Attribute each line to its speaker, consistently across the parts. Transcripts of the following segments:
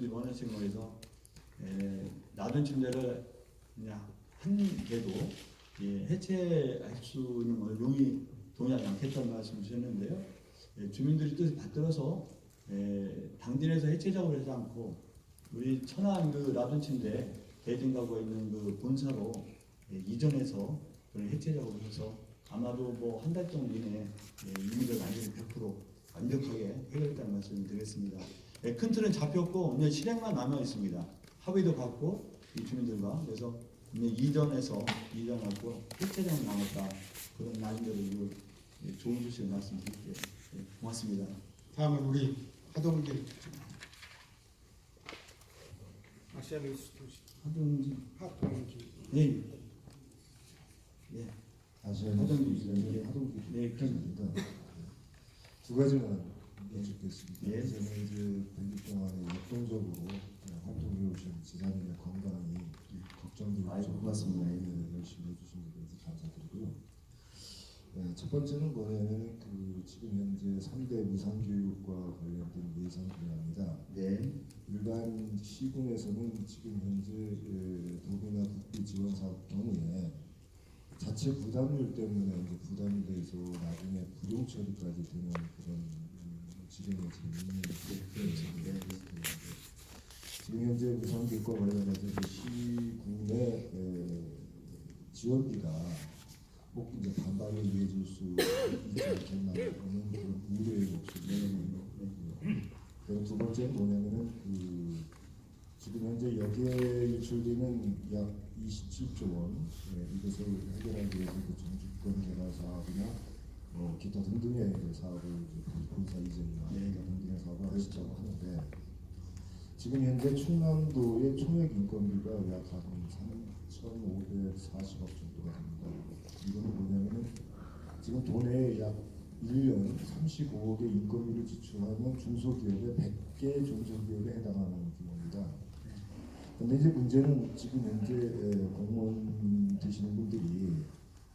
Speaker 1: 원하신 거에서 놔둔 침대를 그냥 한 개도 해체할 수는 용이 동의하지 않겠다는 말씀 주셨는데요. 주민들이 뜻을 받들어서 당진에서 해체 작업을 하지 않고 우리 천안 그 놔둔 침대 대진가구에 있는 그 본사로 이전해서 그런 해체 작업을 해서 아마도 뭐 한 달 정도 이내에 이 문제를 완전히 100% 완벽하게 해결했다는 말씀을 드리겠습니다. 큰 틀은 잡혔고 이제 실행만 남아 있습니다. 합의도 받고 이 주민들과 그래서 이제 이전하고 해체장 남았다. 그런 나름대로 좋은 소식을 말씀드릴게요. 고맙습니다.
Speaker 2: 다음은 우리 하동길 아시아뉴스
Speaker 1: 하동길 예.
Speaker 3: 하동길
Speaker 1: 네, 그렇습니다.
Speaker 3: 두 가지만 여쭙겠습니다.
Speaker 1: 예.
Speaker 3: 저는 이제 100일 동안에 역동적으로 활동해 오신 지사님의 건강이 걱정되고
Speaker 1: 고맙습니다.
Speaker 3: 열심히 해주신 데 대해서 감사드리고요. 첫 번째는 뭐냐면 지금 현재 3대 무상교육과 관련된 예산 분야입니다.
Speaker 1: 네.
Speaker 3: 일반 시군에서는 지금 현재 도비나 국비 지원 사업 경우에 자체 부담률 때문에 이제 부담이 돼서 나중에 불용 처리까지 되는 그런 지경에 지금 있는 지금 현재 무상교육과 관련해서 시군의 지원비가 꼭 이제 반반을 이해해줄 수 있지 않겠나 하는 그런 우려의 목소리가 그리고 두 번째는 뭐냐면은 지금 현재 여기에 유출되는 약 27조 원 이것을 해결하기 위해서 정주권 개발 사업이나 기타 등등의 사업을 본사 이전이나 기타 등등의 사업을 하시자고 하는데 지금 현재 충남도의 총액 인건비가 약 한 3,540억 정도가 됩니다. 이거는 뭐냐면은 지금 도내에 약 1년 35억의 인건비를 지출하면 중소기업의 100개 중소기업에 해당하는 규모입니다. 근데 이제 문제는 지금 현재 공무원 되시는 분들이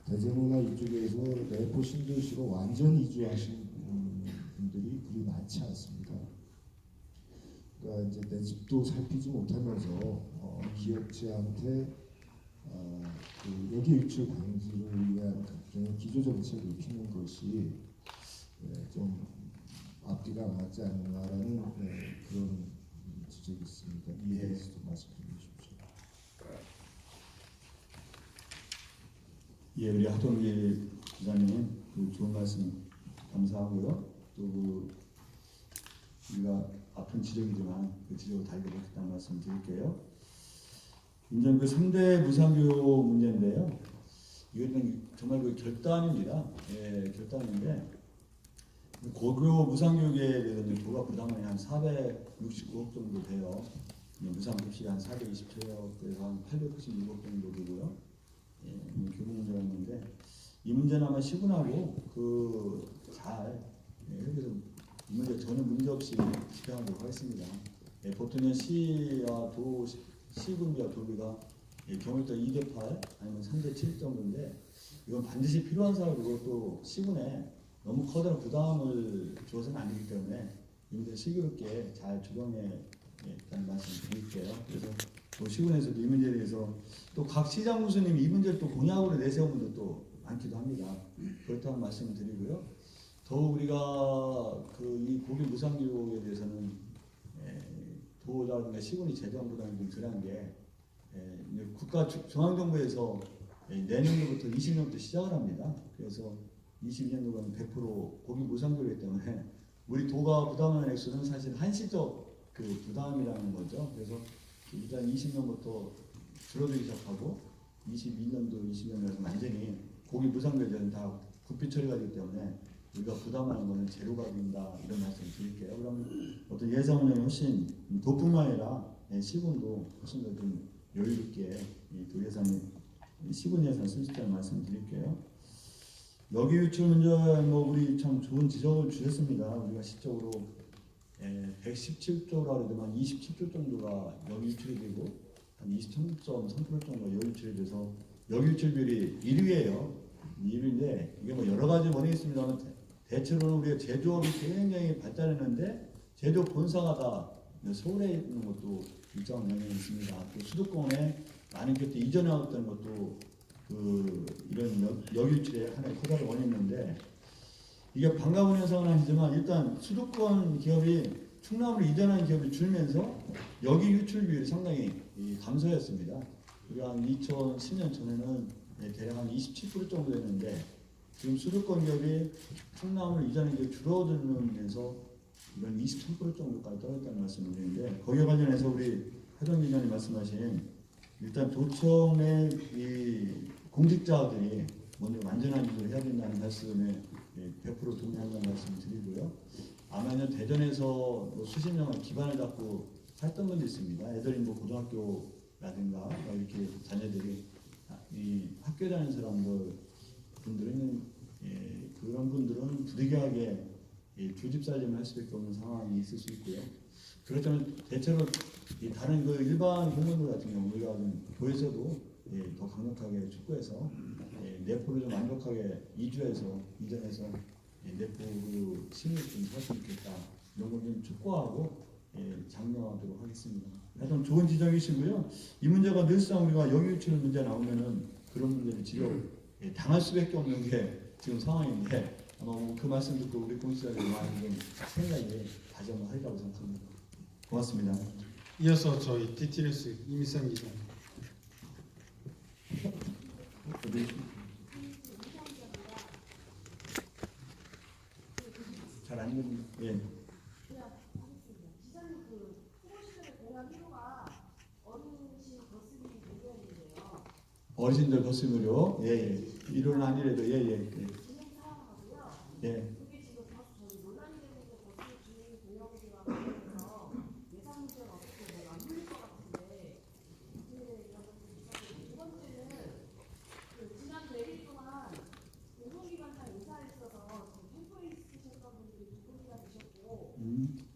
Speaker 3: 대전이나 이쪽에서 내포 신도시로 완전 이주하신 분들이 그리 많지 않습니다. 그러니까 이제 내 집도 살피지 못하면서 기업체한테 여기 유출 방지를 위한 각종의 기조 정책을 피는 것이 좀 앞뒤가 맞지 않나라는 그런 지적이 있습니다. 이에 대해서 좀 말씀해 주십시오.
Speaker 1: 예, 우리 하동길 기자님 좋은 말씀 감사하고요. 또 우리가 아픈 지적이지만 그 지적을 달려보겠다는 말씀 드릴게요. 이제 그 3대 무상교육 문제인데요. 이거는 정말 그 결단입니다. 결단인데 고교 무상교육에 대해서 도가 부담이 한 469억 정도 돼요. 무상급식이 한 427억 돼서 한 896억 정도 되고요. 교부 문제가 있는데 이 문제는 아마 시군하고 잘 그래서 이 문제 전혀 문제 없이 집행하도록 하겠습니다. 보통은 시와 시군비와 도비가 경우에 따라 2대8 아니면 3대7 정도인데 이건 반드시 필요한 사업이고 또 시군에 너무 커다란 부담을 줘서는 안 되기 때문에 이 문제 슬기롭게 잘 조정해 있다는 말씀 드릴게요. 그래서 또 시군에서도 이 문제에 대해서 또 각 시장 교수님이 이 문제를 또 공약으로 내세운 분도 또 많기도 합니다. 그렇다는 말씀을 드리고요. 더욱 우리가 이 고교 무상교육에 대해서는 도라든가 시군이 재정 부담이 좀 덜한 게 국가 중앙정부에서 내년도부터 20년부터 시작을 합니다. 그래서 22년도는 100% 고교 무상교육이기 때문에 우리 도가 부담하는 액수는 사실 한시적 그 부담이라는 거죠. 그래서 일단 20년부터 줄어들기 시작하고 22년도, 20년도에서 완전히 고교 무상교육은 다 국비 처리가 되기 때문에 우리가 부담하는 것은 제로가 된다 이런 말씀 드릴게요. 그러면 어떤 예산 운영이 훨씬 도뿐만 아니라 시군도 훨씬 더 좀 여유있게 도 예산이 시군 예산 쓸 수 있다는 말씀 드릴게요. 여기 유출 문제 우리 참 좋은 지적을 주셨습니다. 우리가 시적으로 117조라 그러더만 27조 정도가 여기 유출이 되고 한 23.3% 정도가 여기 유출이 돼서 여기 유출률이 1위예요. 1위인데 이게 여러 가지 원인이 있습니다만 대체로는 우리가 제조업이 굉장히 발달했는데 제조업 본사가 다 서울에 있는 것도 일정한 영향이 있습니다. 또 수도권에 많은 기업들이 이전해왔던 것도 이런 역유출의 하나의 커다란 원인인데, 이게 반가운 현상은 아니지만 일단 수도권 기업이 충남으로 이전한 기업이 줄면서 여기 유출 비율이 상당히 감소했습니다. 우리가 한 2010년 전에는 대략 한 27% 정도 됐는데, 지금 수도권 기업이 충남으로 이전한 기업이 줄어들면서 이건 23% 정도까지 떨어졌다는 말씀을 드리는데, 거기에 관련해서 우리 하정기 의원이 말씀하신 일단 도청의 이 공직자들이 먼저 완전한 일을 해야 된다는 말씀에 100% 동의한다는 말씀을 드리고요. 아마 대전에서 뭐 수십 년간 기반을 잡고 살던 분도 있습니다. 애들이 뭐 고등학교라든가 이렇게 자녀들이 이 학교 다니는 분들은 그런 분들은 부득이하게 조집살림을 할 수밖에 없는 상황이 있을 수 있고요. 그렇다면 대체로 다른 일반 공무원들 같은 경우 우리가 교회에서도 더 강력하게 촉구해서 내포를 좀 완벽하게 이전해서 내포 심을 좀 살았으면 좋겠다, 이런 걸 좀 촉구하고 장려하도록 하겠습니다. 하여튼 좋은 지적이시고요. 이 문제가 늘상 우리가 역유출 문제 나오면은 그런 문제를 지려 당할 수밖에 없는 게 지금 상황인데, 아마 그 말씀 듣고 우리 공직자들이 많이 좀 생각이 다시 한번 하리라고 생각합니다. 고맙습니다.
Speaker 2: 이어서 저희 DTNS 이미선 기자.
Speaker 1: 잘 아니거든요. 예. 어르신들 버스 무료. 예. 이론은 아니래도 예. 예.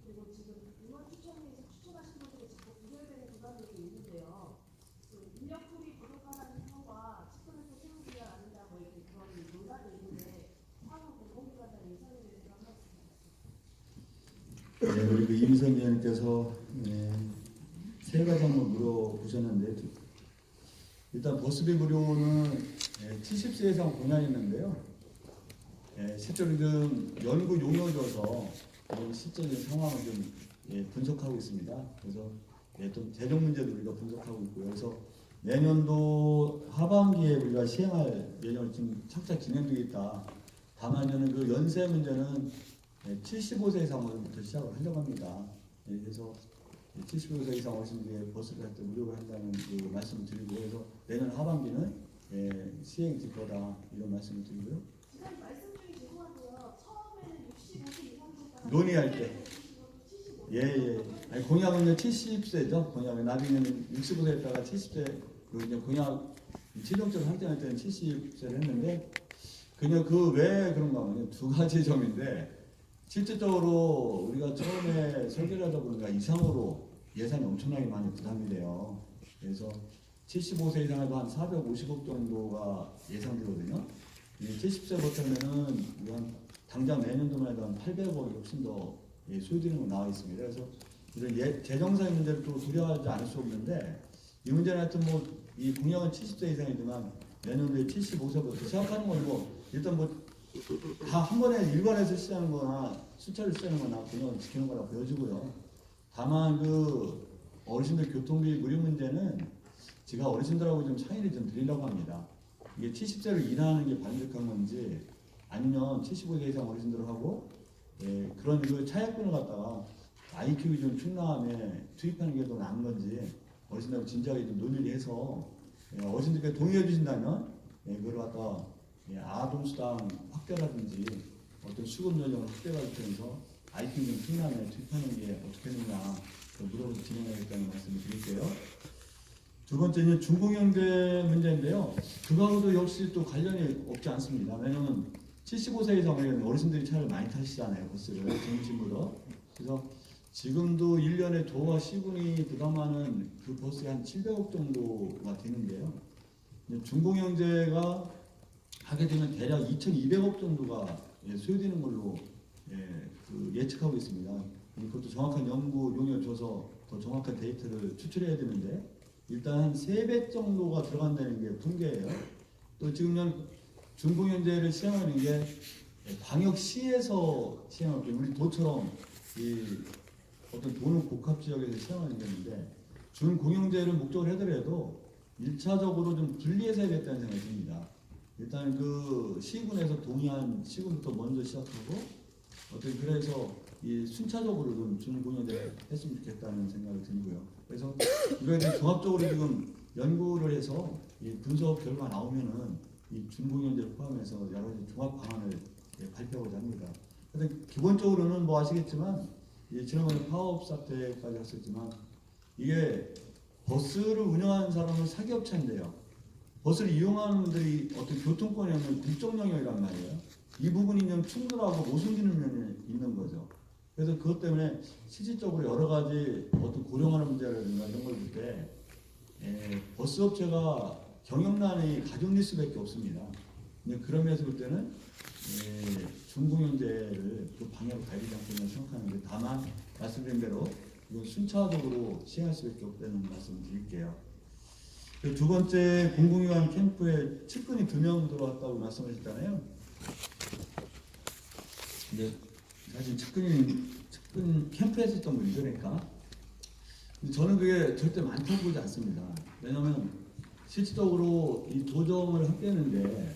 Speaker 4: 그리고 지금 의원 추천에서 추천하신 분들이 자꾸 부결되는 부담이 있는데요. 인력풀이 부족하다는 평과 10% 세우기가 아니다 이렇게 그런 논란이 있는데 향후 공공기관장 인사에 대해서 한 말씀
Speaker 1: 네,
Speaker 4: 부탁드립니다.
Speaker 1: 우리 이미선 위원님께서 세 가지 한번 물어보셨는데, 일단 버스비 무료는 70세 이상 공약했는데요. 실제로 지금 연구 용역줘서 실제적인 상황을 좀 분석하고 있습니다. 그래서 좀 재정 문제도 우리가 분석하고 있고요. 그래서 내년도 하반기에 우리가 시행할 예정을 지금 착착 진행되고 있다. 다만 저는 그 연세 문제는 75세 이상부터 시작을 하려고 합니다. 그래서 75세 이상 어르신들이 버스를 할 때 무료로 한다는 그 말씀을 드리고, 그래서 내년 하반기는 시행될 거다, 이런 말씀을 드리고요.
Speaker 4: 지금 말씀 중에 죄송한데요. 처음에는 65세 이상
Speaker 1: 논의할 때. 아니, 공약은 70세죠. 공약은 나중에는 65세에다가 70세, 이제 공약 최종적으로 할당할 때는 70세를 했는데, 그냥 그 왜 그런가 하면 두 가지 점인데, 실질적으로 우리가 처음에 설계를 하다 보니까 이상으로 예산이 엄청나게 많이 부담이 돼요. 그래서 75세 이상에도 한 450억 정도가 예상되거든요. 70세부터면은 한 당장 내년도만 해도 한 800억이 훨씬 더 소요되는 거 나와 있습니다. 그래서 이런 재정상의 문제를 또 두려워하지 않을 수 없는데, 이 문제는 하여튼 이 공약은 70세 이상이지만 내년도에 75세부터 시작하는 거고, 일단 다 한 번에 일관해서 시작하는 거나 순차를 시작하는 거나 공약을 지키는 거라 보여지고요. 다만 어르신들 교통비 무료 문제는 제가 어르신들하고 좀 차이를 좀 드리려고 합니다. 이게 70세를 일하는 게 바람직한 건지, 아니면 75세 이상 어르신들하고 그런 차약분을 갖다가 아이 키우기 좀 충남에 투입하는 게 더 나은 건지, 어르신들하고 진지하게 좀 논의를 해서 어르신들께 동의해 주신다면 그걸 갖다가 아동수당 확대라든지 어떤 수급 연령을 확대하면서 아이 키우기 좀 충남에 투입하는 게 어떻게 되느냐 물어보고 진행하겠다는 말씀을 드릴게요. 두 번째는 중공영제 문제인데요. 그거하고도 역시 또 관련이 없지 않습니다. 왜냐하면 75세 이상 어르신들이 차를 많이 타시잖아요. 버스를 점심으로. 그래서 지금도 1년에 도와 시군이 부담하는 그 버스가 한 700억 정도가 되는데요. 중공영제가 하게 되면 대략 2,200억 정도가 소요되는 걸로 예측하고 있습니다. 그것도 정확한 연구 용역을 줘서 더 정확한 데이터를 추출해야 되는데 일단 한 3배 정도가 들어간다는 게 통계예요. 또 지금 준공연제를 시행하는 게 광역시에서 시행하고 우리 도처럼 이 어떤 도는 복합 지역에서 시행하는 게 있는데 준공영제를 목적으로 해더라도 1차적으로 좀 분리해서 해야겠다는 생각이 듭니다. 일단 그 시군에서 동의한 시군부터 먼저 시작하고 어떤 그래서 이 순차적으로 좀 준공영제를 했으면 좋겠다는 생각이 들고요. 그래서 이거에 대해 종합적으로 지금 연구를 해서 이 분석 결과 나오면은 이 준공영제를 포함해서 여러 가지 종합 방안을 발표하고자 합니다. 근데 기본적으로는 뭐 아시겠지만 지난번에 파업 사태까지 했었지만 이게 버스를 운영하는 사람은 사기업체인데요. 버스를 이용하는 분들이 어떤 교통권이 없는 국적 영역이란 말이에요. 이 부분이 좀 충돌하고 모순되는 면이 있는 거죠. 그래서 그것 때문에 실질적으로 여러 가지 어떤 고령화는 문제라든가 이런 걸 볼 때 버스업체가 경영난이 가중될 수밖에 없습니다. 근데 그런 면에서 볼 때는 준공영제를 그 방향으로 가야 되지 않겠나 생각하는데 다만 말씀드린 대로 이건 순차적으로 시행할 수밖에 없다는 말씀을 드릴게요. 두 번째 공공기관 캠프에 측근이 2명 들어왔다고 말씀하셨잖아요. 근데 사실 측근 캠프에 있었던 분이죠, 그러니까. 근데 저는 그게 절대 많다고 보지 않습니다. 왜냐하면 실질적으로 이 도정을 함께 했는데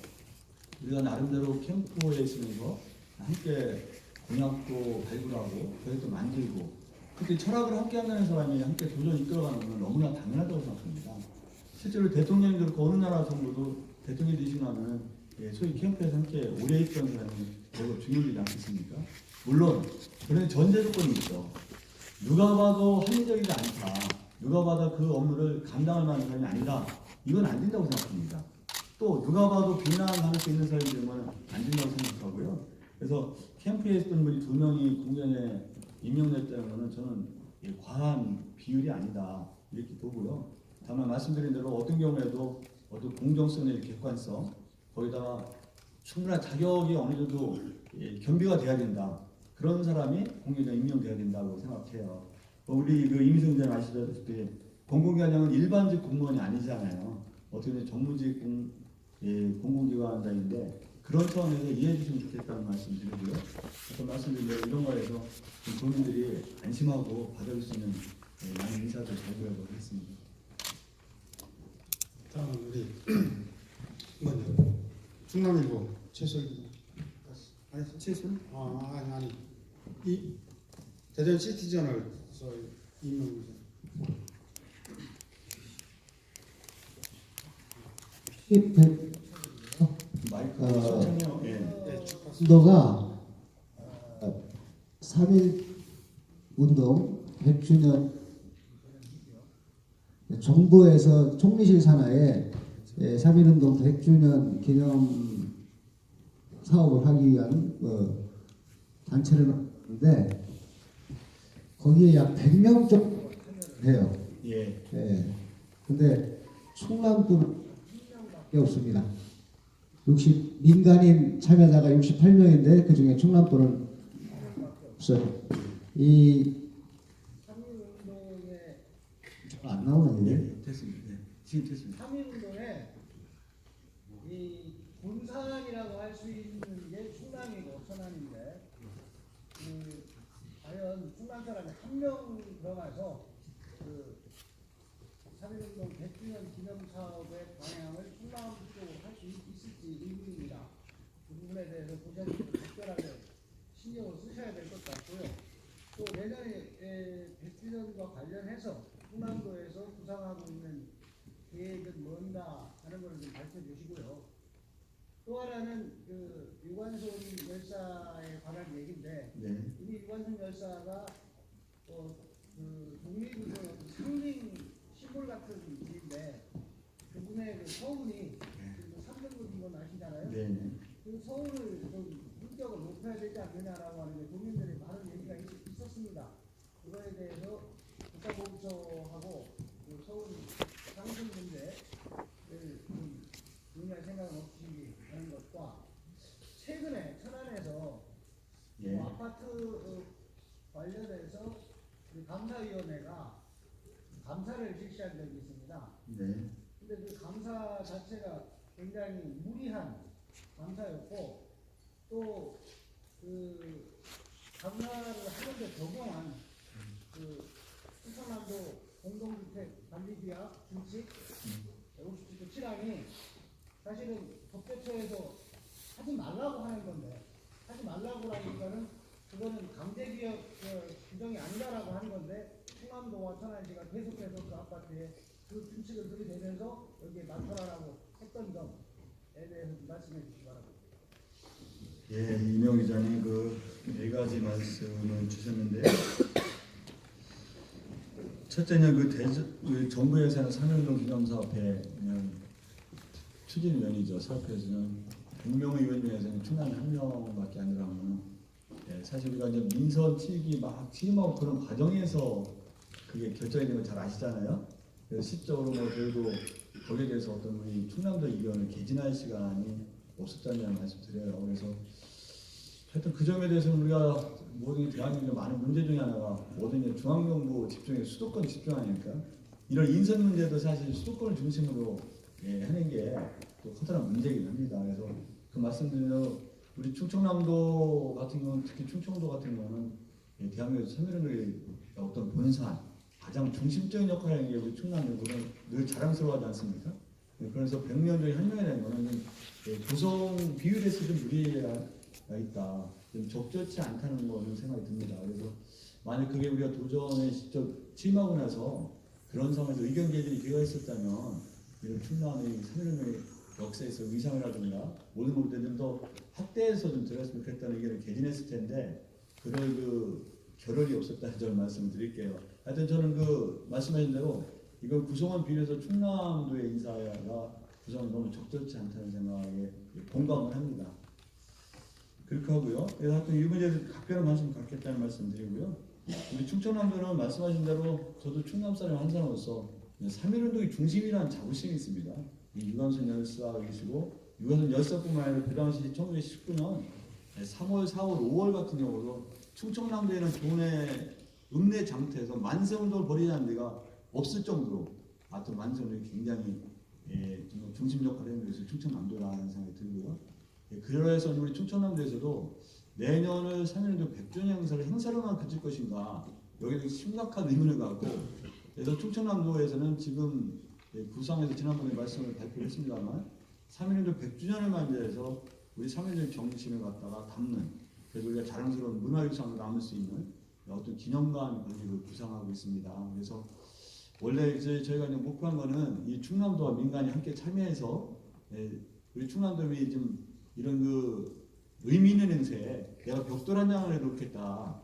Speaker 1: 우리가 나름대로 캠프에 있으면서 함께 공약도 발굴하고 계획도 만들고 그때 철학을 함께 한다는 사람이 함께 도전 이끌어가는 건 너무나 당연하다고 생각합니다. 실제로 대통령이 그렇고 어느 나라 정부도 대통령이 되시면은 소위 캠프에서 함께 오래 있던 사람이 매우 중요하지 않겠습니까? 물론 그런 전제 조건이 있죠. 누가 봐도 합리적이지 않다. 누가 봐도 그 업무를 감당할 만한 사람이 아니다. 이건 안 된다고 생각합니다. 또 누가 봐도 비난할 수 있는 사람이 되면 안 된다고 생각하고요. 그래서 캠프에 있던 분이 2명이 공전에 임명됐다는 것은 저는 과한 비율이 아니다 이렇게 보고요. 다만 말씀드린 대로 어떤 경우에도 어떤 공정성의 객관성 거기다가 충분한 자격이 어느 정도 겸비가 돼야 된다. 그런 사람이 공정에 임명돼야 된다고 생각해요. 우리 그 이미정 기자님 아시다시피 공공기관장은 일반직 공무원이 아니잖아요. 어떻게 보면 정무직 공공기관장인데 그런 차원에서 이해해 주시면 좋겠다는 말씀 드리고요. 아까 말씀드린 대로 이런 거에서 국민들이 안심하고 받을 수 있는 많은 인사들 발표하도록 하겠습니다.
Speaker 2: 다음 우리 먼저 충남일보 최솔 기자. 아니
Speaker 1: 최순?
Speaker 2: 아니 이 대전 시티저널에서 임명 기자.
Speaker 1: 마이크 설명요. 예.
Speaker 2: 네, 주파수.
Speaker 5: 너가 3.1 운동 100주년 정부에서 총리실 산하에 3.1 운동 100주년 기념 사업을 하기 위한 단체를 만드는데 거기에 약 100명 정도 해요.
Speaker 1: 예.
Speaker 5: 예. 근데 충남도는 1명밖에 없습니다. 민간인 참여자가 68명인데 그 중에 충남도는 없어요. 이 3.1운동에 안 나오는데
Speaker 1: 예. 됐습니다. 예. 지금 됐습니다.
Speaker 6: 3.1운동에 이 본산이라고 할 수 있는 게 충남이고 천안인데 과연 충남 사람이 1명 들어가서 그 3.1운동 100주년 기념 사업의 방향을 충남 쪽으로 할 수 있을지 의문입니다. 그 부분에 대해서 부처님께서 특별하게 신경을 쓰셔야 될 것 같고요. 또 내년에 100주년과 관련해서 충남도에서 구상하고 있는 계획은 뭔가 하는 것을 좀 밝혀주시고요. 또 하나는 그 유관순 열사에 관한 얘기인데
Speaker 1: 네.
Speaker 6: 우리 유관순 열사가 그 독립운동 상징 시골 같은 분인데 그분의 그 서훈이 그 3등급 이건 아시잖아요.
Speaker 1: 네.
Speaker 6: 그 서울을 좀 인격을 높여야 되지 않느냐라고 하는데 국민들이 많은 얘기가 있었습니다. 그거에 대해서 국가보훈처하고 그 서울 상승 문제를 좀 논의할 생각은 없으신지 하는 것과 최근에 천안에서
Speaker 1: 예.
Speaker 6: 아파트 관련해서 감사를 실시한 적이 있습니다.
Speaker 1: 네.
Speaker 6: 근데 그 감사 자체가 굉장히 무리한 감사였고 또 그 감사를 하는데 적용한 그 충청남도 공동주택 관리비약 준칙 57조 7항이 사실은 법제처에서 하지 말라고 하는 건데 하지 말라고 하니까는 그거는 강제기업 규정이 아니다라고 하는 건데 충남도와 천안시가 계속해서 그 아파트에 그 준칙을 들이대면서 여기에 맞춰라라고 했던 점에 대해서 좀 말씀해 주시기 바랍니다.
Speaker 1: 예, 이명 기자님 그 네 가지 말씀을 주셨는데 첫째는 그 정부에서는 3.1운동 기념사업회 추진위원이죠. 사업회에서는 100명의 위원 중에서는 충남이 1명밖에 안 들어가면 사실 우리가 이제 민선 치기 막 취임하고 그런 과정에서 그게 결정이 되는 걸 잘 아시잖아요. 그래서 실적으로 뭐 저희도 거기에 대해서 어떤 우리 충남도 의견을 개진할 시간이 없었다는 말씀 드려요. 그래서 하여튼 그 점에 대해서는 우리가 모든 대한민국의 많은 문제 중에 하나가 모든 게 중앙정부 집중해 수도권 집중하니까 이런 인선 문제도 사실 수도권을 중심으로 하는 게 또 커다란 문제이긴 합니다. 그래서 그 말씀드린 대로 우리 충청남도 같은 경우는 특히 충청도 같은 경우는 대한민국 3.1운동의 어떤 본산 가장 중심적인 역할을 하는 게 우리 충남이고는 늘 자랑스러워하지 않습니까? 그래서 100명 중에 1명이 되는 거는 구성 비율에서 좀 무리가 있다. 좀 적절치 않다는 거는 생각이 듭니다. 그래서 만약 그게 우리가 도전에 직접 취임하고 나서 그런 상황에서 의견 개진이 기회가 있었다면 이런 충남의 3.1운동의 역사에서 의상이라든가 모든 것들이 좀 더 확대해서 좀 들어갔으면 좋겠다는 의견을 개진했을 텐데 그럴 그 겨를이 없었다는 점을 말씀드릴게요. 하여튼 저는 그 말씀하신 대로 이걸 구성원 비례해서 충남도의 인사가 구성은 너무 적절치 않다는 생각에 공감을 합니다. 그렇게 하고요. 그래서 하여튼 이 문제에 각별한 관심 갖겠다는 말씀드리고요. 우리 충청남도는 말씀하신 대로 저도 충남 사람 한 사람으로서 3.1운동의 중심이라는 자부심이 있습니다. 이 유관순 열사이시고 유관순 열사뿐만 아니라 그 당시 1919년 3월, 4월, 5월 같은 경우도 충청남도에는 교내 읍내 장터에서 만세운동을 벌이자는 데가 없을 정도로 하여튼 만세운동이 굉장히 중심 역할을 했는 것이 충청남도라는 생각이 들고요. 그래서 우리 충청남도에서도 내년을 3.1운동 100주년 행사를 행사로만 그칠 것인가 여기에 심각한 의문을 갖고 그래서 충청남도에서는 지금 구상에서 지난번에 말씀을 발표했습니다만 3.1운동 100주년을 맞이해서 우리 3.1운동 정신을 갖다가 담는 그래서 우리가 자랑스러운 문화유산으로 남을 수 있는 어떤 기념관 건립을 구상하고 있습니다. 그래서 원래 이제 저희가 이제 목표한 거는 이 충남도와 민간이 함께 참여해서 우리 충남도민이 좀 이런 그 의미 있는 행사에 내가 벽돌 한 장을 해놓겠다.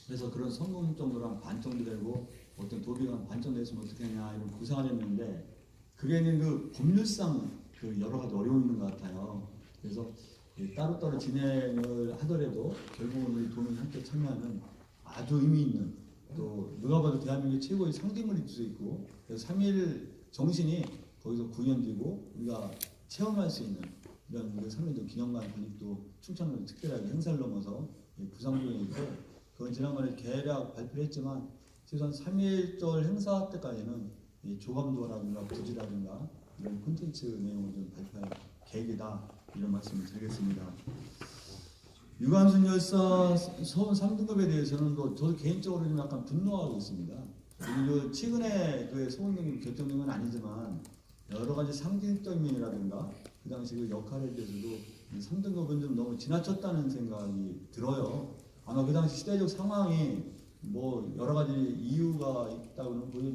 Speaker 1: 그래서 그런 성공 정도랑 반 정도 되고 어떤 도비가 반 정도 됐으면 어떻게 하냐 이런 구상을 했는데 그게 그 법률상 그 여러 가지 어려움이 있는 것 같아요. 그래서 따로따로 진행을 하더라도 결국은 우리 도민이 함께 참여하는 아주 의미 있는 또 누가 봐도 대한민국 최고의 상징물이 될 수 있고 그래서 3.1 정신이 거기서 구현되고 우리가 체험할 수 있는 이런 3.1도 기념관 건립도 충청남도 특별하게 행사를 넘어서 구상 중에 있고 그건 지난번에 계략 발표했지만 최소한 3.1절 행사 때까지는 조감도라든가 부지라든가 이런 콘텐츠 내용을 좀 발표할 계획이다 이런 말씀을 드리겠습니다. 유관순 열사 서울 3등급에 대해서는 저도 개인적으로 좀 약간 분노하고 있습니다. 그리고 최근에 그 서울경기 결정된 건 아니지만 여러 가지 상징적인 면이라든가 그 당시 그 역할에 대해서도 3등급은 좀 너무 지나쳤다는 생각이 들어요. 아마 그 당시 시대적 상황이 뭐 여러 가지 이유가 있다고는 보여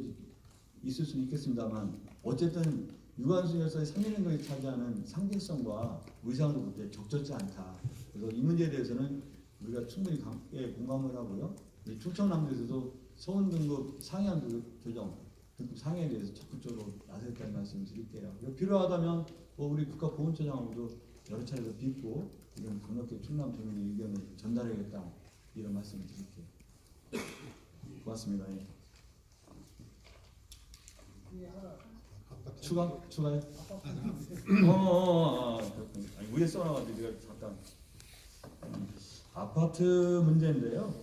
Speaker 1: 있을 수는 있겠습니다만 어쨌든 유관순 열사의 3.1운동이 차지하는 상징성과 의상으로 볼 때 적절치 않다. 그래서 이 문제에 대해서는 우리가 충분히 공감을 하고요. 충청남도에서도 서울 등급 상해안 교정 등급 상해에 대해서 적극적으로 나서겠다는 말씀을 드릴게요. 필요하다면 우리 국가보훈처장하고도 여러 차례 뵙고 이런 강력히 충남 도민의 의견을 전달하겠다 이런 말씀을 드릴게요. 고맙습니다. 예. 추가요? 위에 써놔가지고 내가 잠깐 아파트 문제인데요.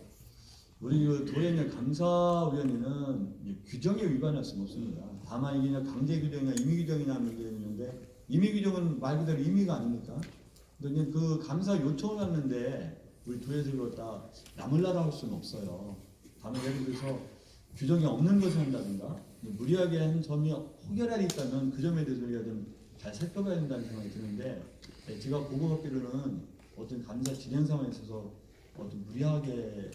Speaker 1: 우리 그 도에 있는 감사위원회는 이제 규정에 위반할 수는 없습니다. 다만 이게 그냥 강제 규정이나 임의 규정이나 하는 게 있는데 임의 규정은 말 그대로 임의가 아닙니까? 근데 그 감사 요청을 하는데 우리 도에서 이걸 다 남을라라 할 수는 없어요. 다만 예를 들어서 규정이 없는 것을 한다든가 무리하게 한 점이 혹여라도 있다면 그 점에 대해서 우리가 좀 잘 살펴봐야 된다는 생각이 드는데 제가 보고받기로는 어떤 감사 진행 상황에 있어서 어떤 무리하게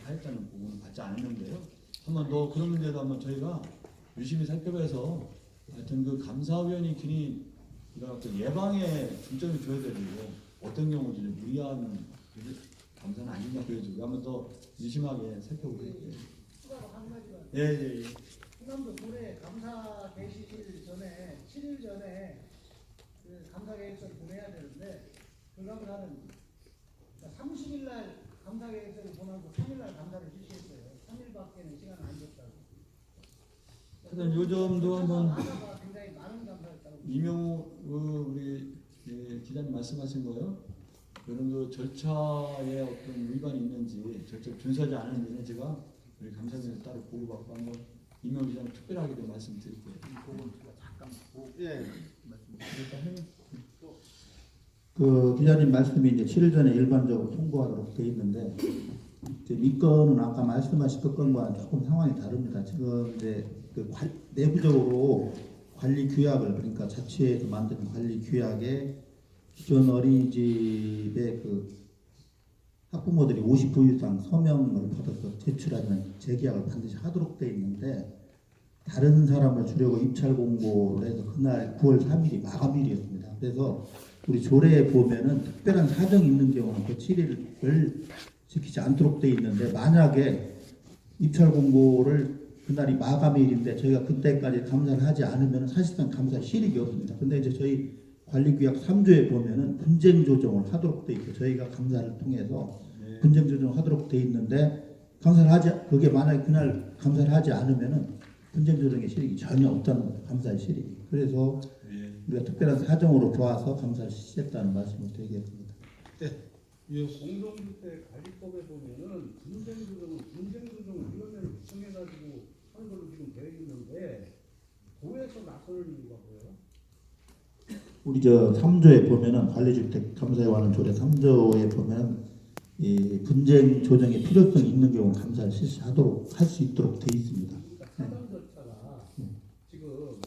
Speaker 1: 하였다는 부분은 받지 않았는데요. 한번 더 그런 문제도 한번 저희가 유심히 살펴봐서 하여튼 그 감사위원이 괜히 이런 어떤 예방에 중점을 줘야 되고 어떤 경우도 이제 무리한 감사는 아닌가 보여주고 한번 더 유심하게 살펴보겠습니다.
Speaker 6: 추가로 한 가지만.
Speaker 1: 예.
Speaker 6: 충남도 도내 감사 개시일 전에 7일 전에 그 감사 계획서를 보내야 되는데 그 감사는 30일 날 감사 계획서를 보내고 3일 날 감사를 실시했어요. 3일밖에는 시간을 안 줬다고.
Speaker 1: 하여튼 요 점도 한번
Speaker 6: 하나가 굉장히 많은 감사였다고.
Speaker 1: 이명우 우리 기자님 말씀하신 거요. 이런 그 절차에 어떤 위반이 있는지 절차 준수하지 않았는지는 제가 우리 감사위원회 따로 보고받고 한번 이명우 기자님 특별하게 좀 말씀드릴게요.
Speaker 2: 예.
Speaker 5: 그 기자님 말씀이 이제 7일 전에 일반적으로 통보하도록 돼 있는데 지금 이 건은 아까 말씀하신 그 건과는 조금 상황이 다릅니다. 지금 이제 그 내부적으로 관리 규약을 그러니까 자치에서 만든 관리 규약에 기존 어린이집의 그 학부모들이 50부 이상 서명을 받아서 제출하면 재계약을 반드시 하도록 돼 있는데 다른 사람을 주려고 입찰 공고를 해서 그날 9월 3일이 마감일이었습니다. 그래서 우리 조례에 보면은 특별한 사정이 있는 경우는 그 7일을 지키지 않도록 돼 있는데 만약에 입찰 공고를 그날이 마감일인데 저희가 그때까지 감사를 하지 않으면 사실상 감사 실익이 없습니다. 근데 이제 저희 관리규약 3조에 보면은 분쟁 조정을 하도록 돼 있고 저희가 감사를 통해서 분쟁 조정을 하도록 돼 있는데 감사를 하지 그게 만약에 그날 감사를 하지 않으면은 분쟁 조정의 실익이 전혀 없다는 거죠. 감사의 실익이. 그래서 우리가 특별한 사정으로 봐서 감사를 실시했다는 말씀을 드리겠습니다.
Speaker 6: 공동주택 관리법에 보면은 분쟁조정위원회를 구성해가지고 하는 걸로 지금 되어 있는데 도에서 나서는 이유가 뭐예요?
Speaker 5: 우리 저 3조에 보면은 관리주택 감사에 관한 조례 3조에 보면 이 분쟁 조정의 필요성이 있는 경우 감사를 실시하도록 할 수 있도록 되어 있습니다.
Speaker 6: 그러니까 사전 절차가 지금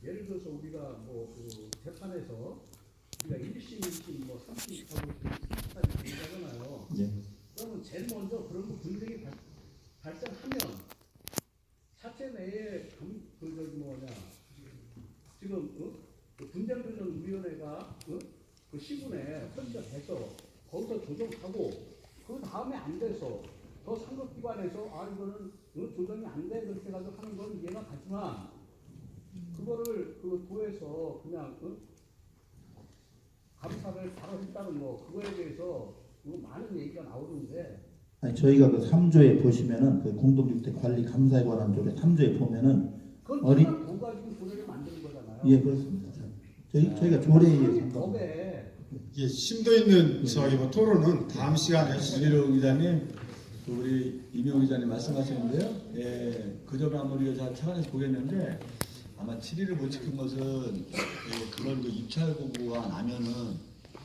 Speaker 6: 예를 들어서 우리가 뭐그 재판에서 우리가 1심, 2심, 뭐 3심 하고 하잖아요.
Speaker 5: 네.
Speaker 6: 그러면 제일 먼저 그런 거 분쟁이 발생하면 사체 내에 그 저기 뭐냐 지금 그 분쟁조정위원회가 그 시군에 설정해서 거기서 조정하고 그 다음에 안 돼서 더 상급기관에서 이거는 조정이 안 돼 그렇게 해가지고 하는 건 이해가 가지만 그거를 그 도에서 그냥 감사를 바로 했다는 거 그거에 대해서 많은 얘기가 나오는데
Speaker 5: 아니 저희가 그 3조에 보시면은 그 공동주택 관리 감사에 관한 조례 3조에 보면은
Speaker 6: 그건 돈 가지고 조례를 만드는 거잖아요.
Speaker 5: 예 그렇습니다. 저희가 조례에 의해서
Speaker 6: 법에
Speaker 2: 예, 심도 있는 저기 뭐 토론은 다음 시간에 하시죠.
Speaker 1: 이명우 기자님, 우리 이명우 기자님 말씀하셨는데요. 예, 그 점을 한번 우리가 잘 차관해서 보겠는데 아마 7일을 못 지킨 것은 그런 그 입찰 공고가 나면은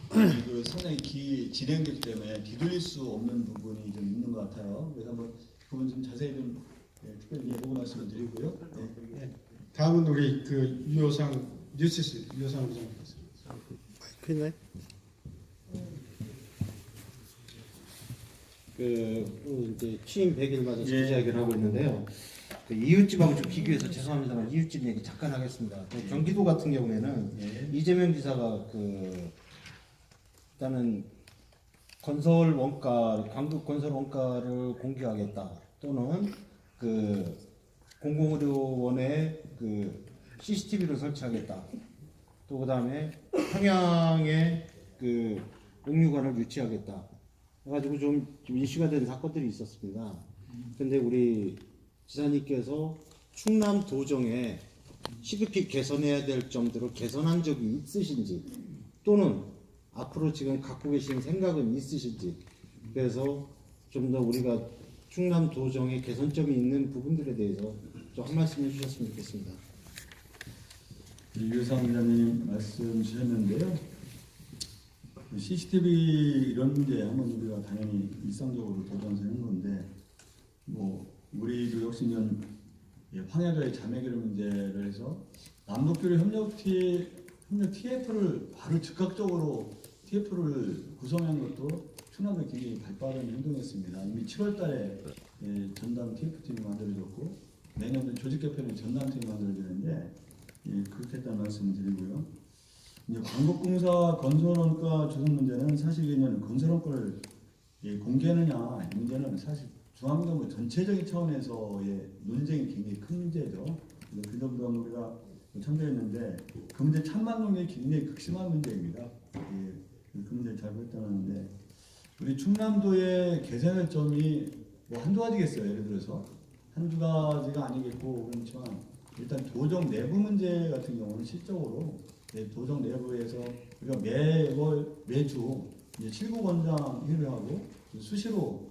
Speaker 1: 그 상당히 진행되기 때문에 뒤돌릴 수 없는 부분이 좀 있는 것 같아요. 그래서 한번 그 부분 좀 자세히 좀 특별히 예보고 말씀을 드리고요.
Speaker 2: 다음은 우리 그 유효상 뉴스스 유효상 부장님께서.
Speaker 7: 큰일 이제 취임 100일 맞아서 기자회견을 하고 있는데요. 그 이웃집하고 좀 비교해서 죄송합니다만 이웃집 얘기 잠깐 하겠습니다. 경기도 같은 경우에는 이재명 지사가 일단은 건설 원가, 광급 건설 원가를 공개하겠다 또는 그 공공의료원에 그 CCTV를 설치하겠다. 또 그다음에 평양에 그 옥류관을 유치하겠다. 해가지고 좀 이슈가 된 사건들이 있었습니다. 근데 우리 지사님께서 충남 도정에 시급히 개선해야 될 점들을 개선한 적이 있으신지 또는 앞으로 지금 갖고 계신 생각은 있으신지 그래서 좀 더 우리가 충남 도정에 개선점이 있는 부분들에 대해서 좀 한 말씀 해주셨으면 좋겠습니다.
Speaker 1: 유상 기자님 말씀 주셨는데요. CCTV 이런 문제 하면 우리가 당연히 일상적으로 도전하는 건데, 뭐 우리도 역시 이런 황야도의 자매결 문제를 해서 남북교류 협력 TF를 바로 즉각적으로 TF를 구성한 것도 충남도 굉장히 발빠른 행동이었습니다. 이미 7월달에 전담 TF팀이 만들어졌고 내년도 조직 개편에 전담팀이 만들어지는데 그렇게 했다는 말씀을 드리고요. 이제 광복공사 건설원가 조성 문제는 사실 이는 건설원가를 공개하느냐 문제는 사실 중앙정부 전체적인 차원에서의 논쟁이 굉장히 큰 문제죠. 그 점도 우리가 참조했는데 그 문제 찬반 논쟁이 굉장히 극심한 문제입니다. 그 문제 잘 결단하는데 우리 충남도의 개선할 점이 뭐 한두 가지겠어요. 예를 들어서 한두 가지가 아니겠고 그렇지만 일단 도정 내부 문제 같은 경우는 실적으로 도정 내부에서 우리가 매주 이제 7구 원장 회의하고 수시로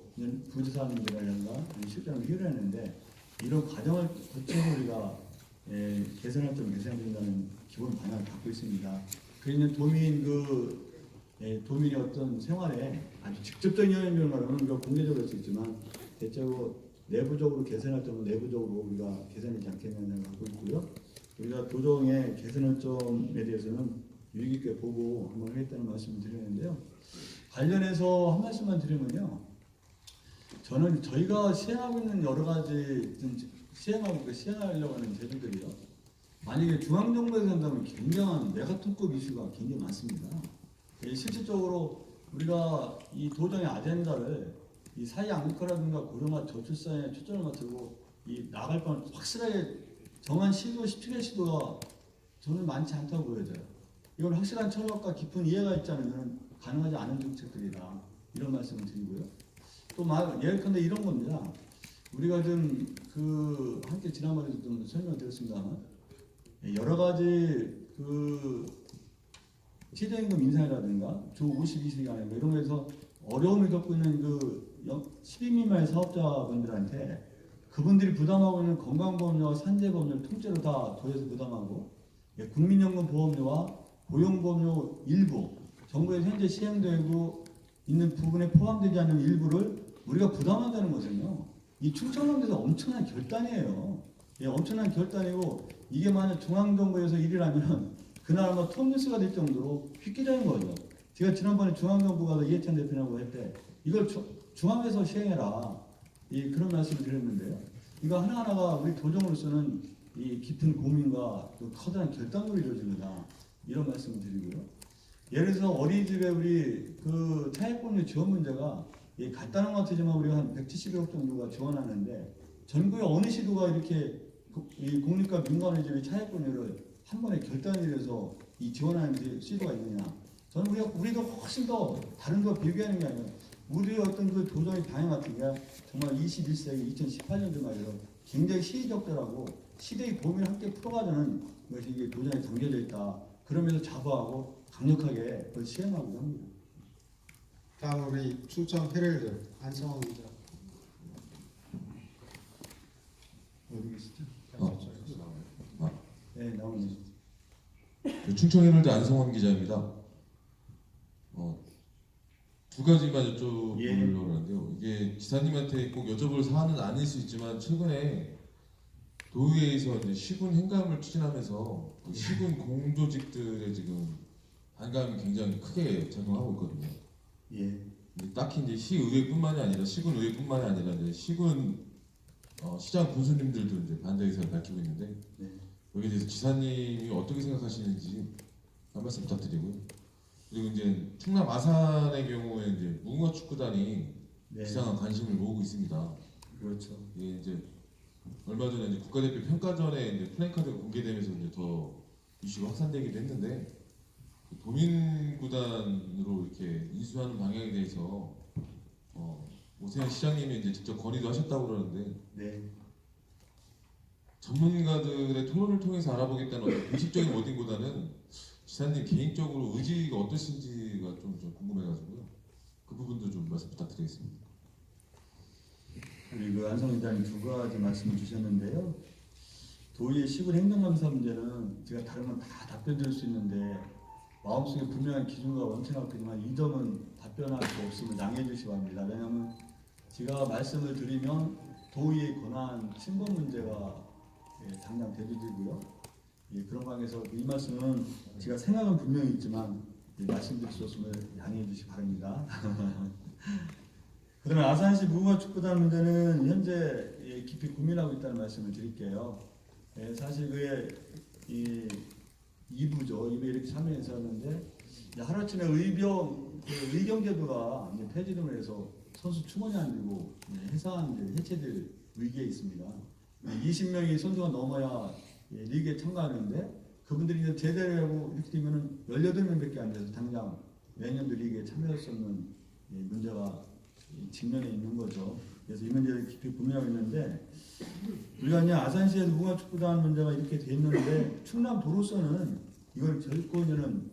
Speaker 1: 부지사님들이라든가 실장을 회의했는데 이런 과정을 거쳐서 우리가 개선할 점 개선해야 된다는 기본 방향을 갖고 있습니다. 그러면 도민의 어떤 생활에 아주 직접적인 영향을 말하면 우리가 공개적으로 할 수 있지만 대체로 내부적으로 개선할 점은 내부적으로 우리가 개선하지 않겠냐는 갖고 있고요. 우리가 도정의 개선할 점에 대해서는 유익 있게 보고 한번 하겠다는 말씀을 드리는데요. 관련해서 한 말씀만 드리면요. 저는 저희가 시행하고 있는 여러 가지 시행하려고 하는 제도들이요. 만약에 중앙정부에서 한다면 굉장한 메가톤급 이슈가 굉장히 많습니다. 실질적으로 우리가 이 도정의 아젠다를 이 사회 안định化라든가 고령화 저출산에 초점을 맞추고 이 나갈 건 확실하게 정한 시도 17회 시도가 저는 많지 않다고 보여져요. 이건 확실한 철학과 깊은 이해가 있지 않으면 가능하지 않은 정책들이다. 이런 말씀을 드리고요. 또 예컨대 이런 겁니다. 우리가 좀 함께 지난번에도 좀 설명드렸습니다만 여러 가지 최저임금 인상이라든가 주 52시간 이런 거에서 어려움을 겪고 있는 12 미만의 사업자분들한테 그분들이 부담하고 있는 건강보험료와 산재보험료를 통째로 다 도에서 부담하고 국민연금보험료와 고용보험료 일부 정부에서 현재 시행되고 있는 부분에 포함되지 않는 일부를 우리가 부담한다는 것은요. 이 충청남도에서 엄청난 결단이에요. 엄청난 결단이고 이게 만약 중앙정부에서 일이라면 그날 아마 톱뉴스가 될 정도로 획기적인 거죠. 제가 지난번에 중앙정부가 이해찬 대표라고 할 때 이걸 중앙에서 시행해라 그런 말씀을 드렸는데요. 이거 하나하나가 우리 도정으로서는 이 깊은 고민과 또 커다란 결단으로 이루어집니다. 이런 말씀을 드리고요. 예를 들어서 어린이집에 우리 차액보험료 지원 문제가 간단한 것 같지만 우리가 한 170억 정도가 지원하는데 전국에 어느 시도가 이렇게 이 공립과 민간어린이집의 차액보험료를 한 번에 결단을 해서 이 지원하는 시도가 있느냐? 저는 우리도 훨씬 더 다른 거 비교하는 게 아니라 우리의 어떤 도정의 방향 같은 게 정말 21세기 2018년도 말이라 굉장히 시의적절하고 시대의 고민을 함께 풀어가자는 것이 이게 도정에 담겨져 있다. 그러면서 자부하고 강력하게 그걸 시행하고자 합니다.
Speaker 2: 다음 우리 충청 헤럴드 안성원 기자.
Speaker 1: 어디 계시죠?
Speaker 3: 아,
Speaker 1: 네, 나오네요.
Speaker 8: 충청 헤럴드 안성원 기자입니다. 두 가지만 여쭤보려고 하는데요. 이게 기사님한테 꼭 여쭤볼 사안은 아닐 수 있지만 최근에 도의회에서 이제 시군 행감을 추진하면서 시군 공조직들의 지금 반감이 굉장히 크게 작용하고 있거든요.
Speaker 1: 예.
Speaker 8: 딱히 이제 시의회뿐만이 아니라 시군 의회뿐만이 아니라 이제 시군 시장 군수님들도 이제 반대 의사를 밝히고 있는데 여기에 대해서 지사님이 어떻게 생각하시는지 한 말씀 부탁드리고요. 그리고 이제 충남 아산의 경우에 이제 무궁화 축구단이 이상한 관심을 모으고 있습니다.
Speaker 1: 그렇죠.
Speaker 8: 예, 이제 얼마 전에 이제 국가대표 평가전에 이제 플랜카드가 공개되면서 이제 더 이슈가 확산되기도 했는데 도민구단으로 이렇게 인수하는 방향에 대해서 오세훈 시장님이 이제 직접 건의도 하셨다고 그러는데 전문가들의 토론을 통해서 알아보겠다는 어떤 공식적인 워딩보다는 지사님 개인적으로 의지가 어떠신지가 좀 궁금해가지고요. 그 부분도 좀 말씀 부탁드리겠습니다.
Speaker 1: 우리 그 안성 위원장님 두 가지 말씀을 주셨는데요. 도의의 시군 행정감사 문제는 제가 다른 건 다 답변 드릴 수 있는데 마음속에 분명한 기준과 원칙을 갖고 있지만 이 점은 답변할 수 없으면 양해해 주시기 바랍니다. 왜냐하면 제가 말씀을 드리면 도의의 권한 침범 문제가 당장 대두되고요. 그런 관계에서 이 말씀은 제가 생각은 분명히 있지만 말씀드릴 수 없으면 양해해 주시기 바랍니다. 그다음에 아산시 무궁화축구단 문제는 현재 깊이 고민하고 있다는 말씀을 드릴게요. 사실 그게 이 2부죠. 2부에 이렇게 참여했었는데 하루아침에 의경제도가 폐지됨을 해서 선수 충원이 안 되고 해체될 위기에 있습니다. 20명이 선수가 넘어야 리그에 참가하는데 그분들이 이제 제대로 하고 이렇게 되면은 18명밖에 안 돼서 당장 내년도 리그에 참여할 수 없는 문제가 직면해 있는 거죠. 그래서 이 문제를 깊이 고민하고 있는데 우리가 이제 아산시에서 무궁화축구단 문제가 이렇게 돼 있는데 충남도로서는 이걸 결코 저는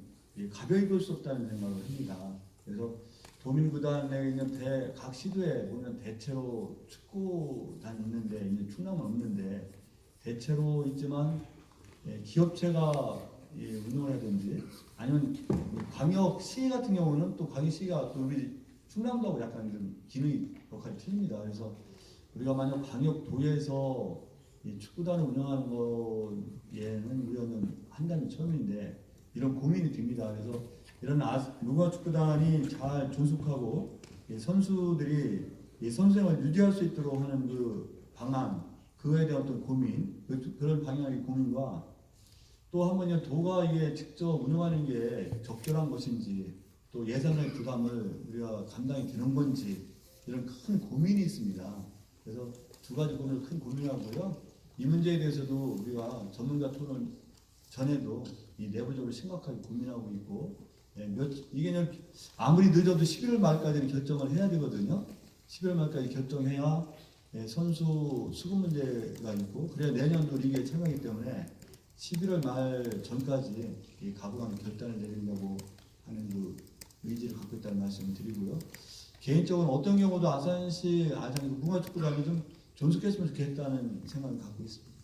Speaker 1: 가벼이 볼 수 없다는 생각을 합니다. 그래서 도민구단에 있는 각 시도에 보면 대체로 축구단이 있는데 이제 충남은 없는데 대체로 있지만 기업체가 운영을 하든지 아니면 광역시 같은 경우는 또 광역시가 또 우리 충남도하고 약간 좀 기능이 역할이 틀립니다. 그래서 우리가 만약 광역도에서 이 축구단을 운영하는 거에는 우리는 한다면 처음인데 이런 고민이 됩니다. 그래서 이런 무궁화축구단이 잘 존속하고 선수들이 선수생활을 유지할 수 있도록 하는 그 방안, 그거에 대한 어떤 고민, 그런 방향의 고민과 또 한번 도가 이게 직접 운영하는 게 적절한 것인지 또 예산의 부담을 우리가 감당이 되는 건지 이런 큰 고민이 있습니다. 그래서 두 가지 고민을 큰 고민하고요. 이 문제에 대해서도 우리가 전문가 토론 전에도 이 내부적으로 심각하게 고민하고 있고 이게 아무리 늦어도 11월 말까지는 결정을 해야 되거든요. 11월 말까지 결정해야 선수 수급 문제가 있고 그래야 내년도 리그에 참여하기 때문에 11월 말 전까지 가부간 결단을 내리려고 하는 그 의지를 갖고 있다는 말씀을 드리고요. 개인적으로 어떤 경우도 아산시 무궁화축구단이 좀 존속했으면 좋겠다는 생각을 갖고 있습니다.